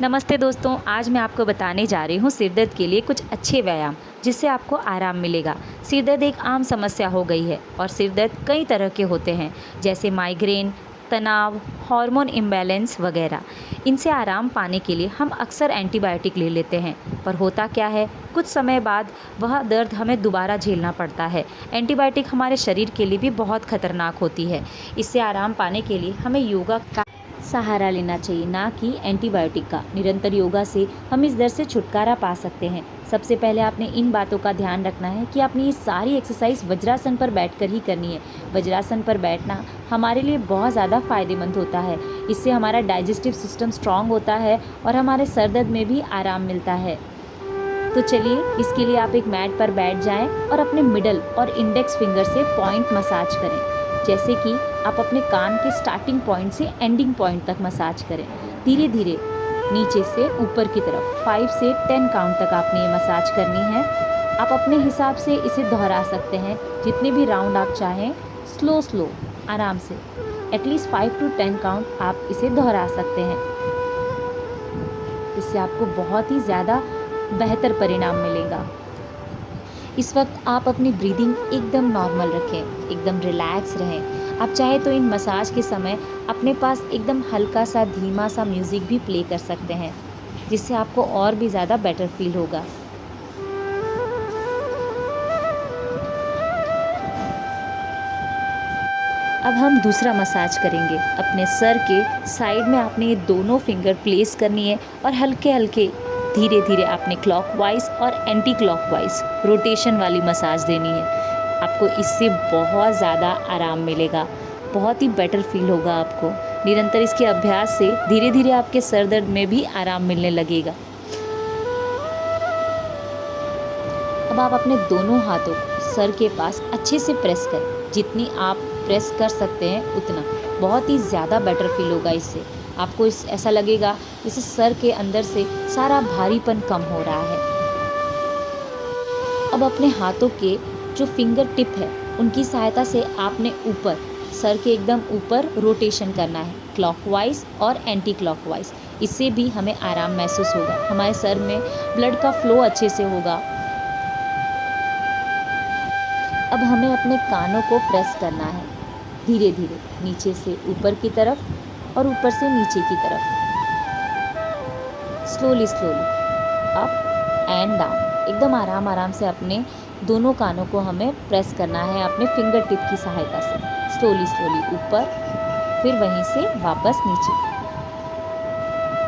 नमस्ते दोस्तों, आज मैं आपको बताने जा रही हूँ सिर दर्द के लिए कुछ अच्छे व्यायाम जिससे आपको आराम मिलेगा। सिर दर्द एक आम समस्या हो गई है और सिर दर्द कई तरह के होते हैं, जैसे माइग्रेन, तनाव, हार्मोन इम्बैलेंस वगैरह। इनसे आराम पाने के लिए हम अक्सर एंटीबायोटिक ले लेते हैं, पर होता क्या है, कुछ समय बाद वह दर्द हमें दोबारा झेलना पड़ता है। एंटीबायोटिक हमारे शरीर के लिए भी बहुत खतरनाक होती है। इससे आराम पाने के लिए हमें योगा का सहारा लेना चाहिए, ना कि एंटीबायोटिक का। निरंतर योगा से हम इस दर्द से छुटकारा पा सकते हैं। सबसे पहले आपने इन बातों का ध्यान रखना है कि आपने ये सारी एक्सरसाइज वज्रासन पर बैठकर ही करनी है। वज्रासन पर बैठना हमारे लिए बहुत ज़्यादा फ़ायदेमंद होता है। इससे हमारा डाइजेस्टिव सिस्टम स्ट्रांग होता है और हमारे सर दर्द में भी आराम मिलता है। तो चलिए, इसके लिए आप एक मैट पर बैठ जाएं और अपने मिडल और इंडेक्स फिंगर से पॉइंट मसाज करें। जैसे कि आप अपने कान के स्टार्टिंग पॉइंट से एंडिंग पॉइंट तक मसाज करें। धीरे धीरे नीचे से ऊपर की तरफ 5 से 10 काउंट तक आपने ये मसाज करनी है। आप अपने हिसाब से इसे दोहरा सकते हैं, जितने भी राउंड आप चाहें। स्लो आराम से एटलीस्ट 5 to 10 काउंट आप इसे दोहरा सकते हैं। इससे आपको बहुत ही ज़्यादा बेहतर परिणाम मिलेगा। इस वक्त आप अपनी ब्रीदिंग एकदम नॉर्मल रखें, एकदम रिलैक्स रहें। आप चाहे तो इन मसाज के समय अपने पास एकदम हल्का सा धीमा सा म्यूज़िक भी प्ले कर सकते हैं, जिससे आपको और भी ज़्यादा बेटर फील होगा। अब हम दूसरा मसाज करेंगे। अपने सर के साइड में आपने ये दोनों फिंगर प्लेस करनी है और हल्के हल्के धीरे धीरे आपने क्लॉकवाइज और एंटी क्लॉकवाइज रोटेशन वाली मसाज देनी है। आपको इससे बहुत ज़्यादा आराम मिलेगा, बहुत ही बेटर फील होगा आपको। निरंतर इसके अभ्यास से धीरे धीरे आपके सर दर्द में भी आराम मिलने लगेगा। अब आप अपने दोनों हाथों को सर के पास अच्छे से प्रेस करें। जितनी आप प्रेस कर सकते हैं उतना, बहुत ही ज़्यादा बेटर फील होगा। इससे आपको ऐसा लगेगा जैसे सर के अंदर से सारा भारीपन कम हो रहा है। अब अपने हाथों के जो फिंगर टिप है, उनकी सहायता से आपने ऊपर, सर के एकदम ऊपर रोटेशन करना है, क्लॉकवाइज और एंटी क्लॉकवाइज। इससे भी हमें आराम महसूस होगा, हमारे सर में ब्लड का फ्लो अच्छे से होगा। अब हमें अपने कानों को प्रेस करना है, धीरे धीरे नीचे से ऊपर की तरफ और ऊपर से नीचे की तरफ। Slowly up and down. एकदम आराम से अपने दोनों कानों को हमें प्रेस करना है अपने फिंगर टिप की सहायता से। स्लोली ऊपर, फिर वहीं से वापस नीचे।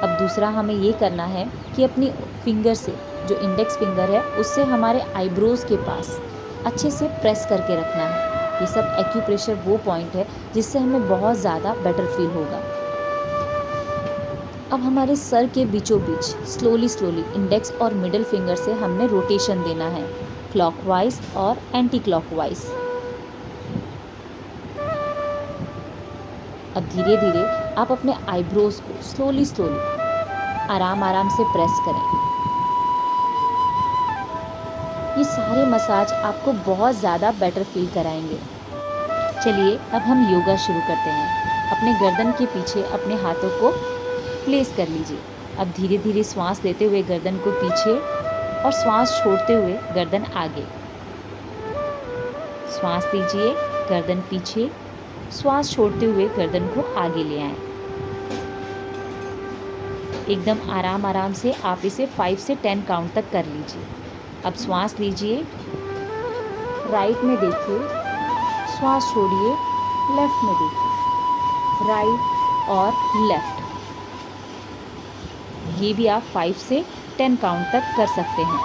अब दूसरा हमें ये करना है कि अपनी फिंगर से, जो इंडेक्स फिंगर है, उससे हमारे आईब्रोज़ के पास अच्छे से प्रेस करके रखना है। ये सब एक्यूप्रेशर वो पॉइंट है जिससे हमें बहुत ज़्यादा बेटर फील होगा। अब हमारे सर के बीचों बीच स्लोली इंडेक्स और मिडिल फिंगर से हमने रोटेशन देना है, क्लॉकवाइज और एंटी क्लॉकवाइज। अब धीरे धीरे आप अपने आईब्रोज को स्लोली आराम से प्रेस करें। ये सारे मसाज आपको बहुत ज़्यादा बेटर फील कराएंगे। चलिए, अब हम योगा शुरू करते हैं। अपने गर्दन के पीछे अपने हाथों को प्लेस कर लीजिए। अब धीरे धीरे श्वास लेते हुए गर्दन को पीछे और श्वास छोड़ते हुए गर्दन आगे। श्वास लीजिए, गर्दन पीछे, श्वास छोड़ते हुए गर्दन को आगे ले आएं। एकदम आराम से आप इसे 5 से 10 काउंट तक कर लीजिए। अब श्वास लीजिए, राइट में देखिए, श्वास छोड़िए, लेफ्ट में देखिए, राइट और लेफ्ट। ये भी आप 5 से 10 काउंट तक कर सकते हैं।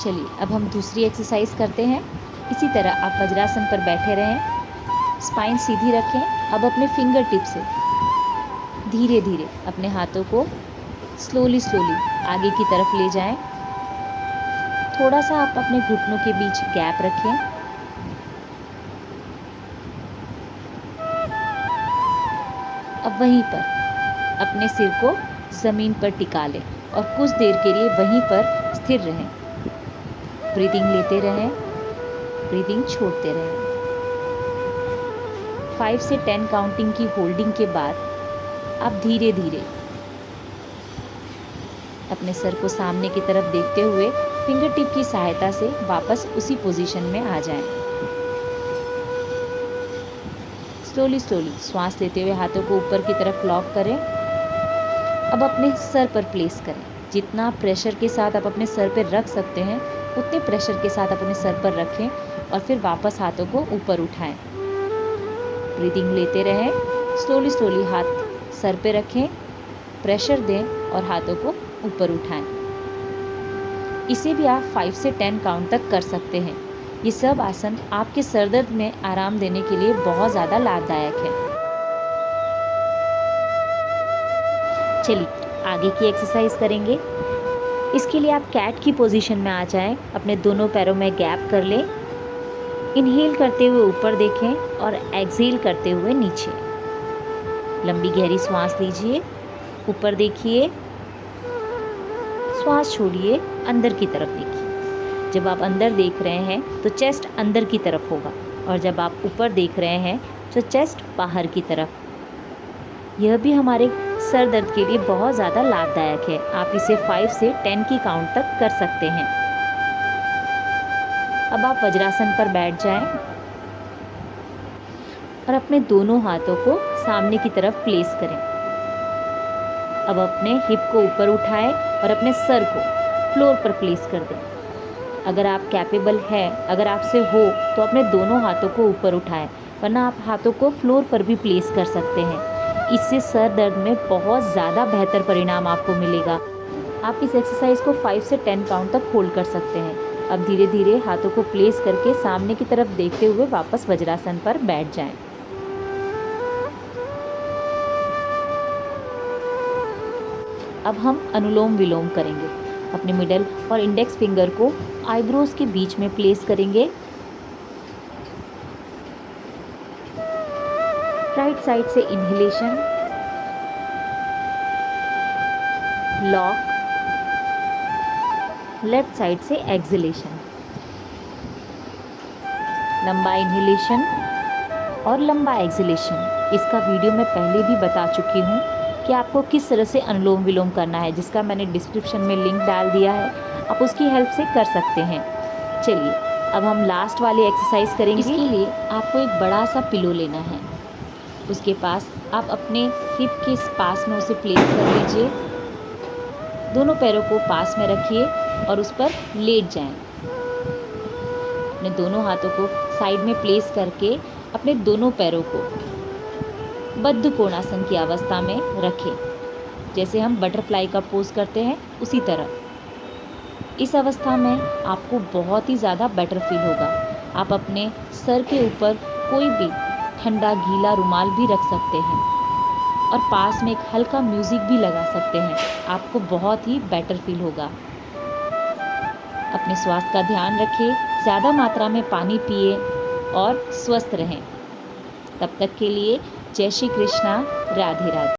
चलिए, अब हम दूसरी एक्सरसाइज करते हैं। इसी तरह आप वज्रासन पर बैठे रहें, स्पाइन सीधी रखें। अब अपने फिंगर टिप से धीरे धीरे अपने हाथों को स्लोली आगे की तरफ ले जाएं। थोड़ा सा आप अपने घुटनों के बीच गैप रखें। अब वहीं पर अपने सिर को ज़मीन पर टिका लें और कुछ देर के लिए वहीं पर स्थिर रहें। ब्रीदिंग लेते रहें, ब्रीदिंग छोड़ते रहें। 5 से 10 काउंटिंग की होल्डिंग के बाद आप धीरे धीरे अपने सर को सामने की तरफ देखते हुए फिंगर टिप की सहायता से वापस उसी पोजीशन में आ जाएं। स्लोली श्वास लेते हुए हाथों को ऊपर की तरफ लॉक करें। अब अपने सर पर प्लेस करें। जितना प्रेशर के साथ आप अपने सर पर रख सकते हैं उतने प्रेशर के साथ अपने सर पर रखें और फिर वापस हाथों को ऊपर उठाएं। ब्रीदिंग लेते रहें। स्लोली हाथ सर पे रखें, प्रेशर दें और हाथों को ऊपर उठाएं। इसे भी आप 5 से 10 काउंट तक कर सकते हैं। ये सब आसन आपके सर दर्द में आराम देने के लिए बहुत ज़्यादा लाभदायक है। चलिए आगे की एक्सरसाइज करेंगे। इसके लिए आप कैट की पोजीशन में आ जाएं। अपने दोनों पैरों में गैप कर लें। इनहेल करते हुए ऊपर देखें और एक्सहेल करते हुए नीचे। लंबी गहरी सांस लीजिए, ऊपर देखिए, श्वास छोड़िए, अंदर की तरफ देखिए। जब आप अंदर देख रहे हैं तो चेस्ट अंदर की तरफ होगा और जब आप ऊपर देख रहे हैं तो चेस्ट बाहर की तरफ। यह भी हमारे सर दर्द के लिए बहुत ज़्यादा लाभदायक है। आप इसे 5 से 10 की काउंट तक कर सकते हैं। अब आप वज्रासन पर बैठ जाएं और अपने दोनों हाथों को सामने की तरफ प्लेस करें। अब अपने हिप को ऊपर उठाएं और अपने सर को फ्लोर पर प्लेस कर दें। अगर आप कैपेबल हैं, अगर आपसे हो तो अपने दोनों हाथों को ऊपर उठाएं, वरना आप हाथों को फ्लोर पर भी प्लेस कर सकते हैं। इससे सर दर्द में बहुत ज़्यादा बेहतर परिणाम आपको मिलेगा। आप इस एक्सरसाइज को 5 से 10 काउंट तक होल्ड कर सकते हैं। अब धीरे धीरे हाथों को प्लेस करके सामने की तरफ देखते हुए वापस वज्रासन पर बैठ जाएं। अब हम अनुलोम विलोम करेंगे। अपने मिडल और इंडेक्स फिंगर को आईब्रोज के बीच में प्लेस करेंगे। राइट साइड से इनहेलेशन, लॉक, लेफ्ट साइड से एक्सहेलेशन। लंबा इनहेलेशन और लंबा एक्सहेलेशन। इसका वीडियो मैं पहले भी बता चुकी हूँ कि आपको किस तरह से अनुलोम विलोम करना है, जिसका मैंने डिस्क्रिप्शन में लिंक डाल दिया है। आप उसकी हेल्प से कर सकते हैं। चलिए अब हम लास्ट वाली एक्सरसाइज करेंगे। इसके लिए आपको एक बड़ा सा पिलो लेना है। उसके पास आप अपने हिप के पास में उसे प्लेस कर लीजिए। दोनों पैरों को पास में रखिए और उस पर लेट जाएं। अपने दोनों हाथों को साइड में प्लेस करके अपने दोनों पैरों को बद्ध कोणासन की अवस्था में रखें। जैसे हम बटरफ्लाई का पोज करते हैं उसी तरह। इस अवस्था में आपको बहुत ही ज़्यादा बेटर फील होगा। आप अपने सर के ऊपर कोई भी ठंडा गीला रुमाल भी रख सकते हैं और पास में एक हल्का म्यूज़िक भी लगा सकते हैं। आपको बहुत ही बेटर फील होगा। अपने स्वास्थ्य का ध्यान रखें, ज़्यादा मात्रा में पानी पिए और स्वस्थ रहें। तब तक के लिए जय श्री कृष्णा, राधे राधे।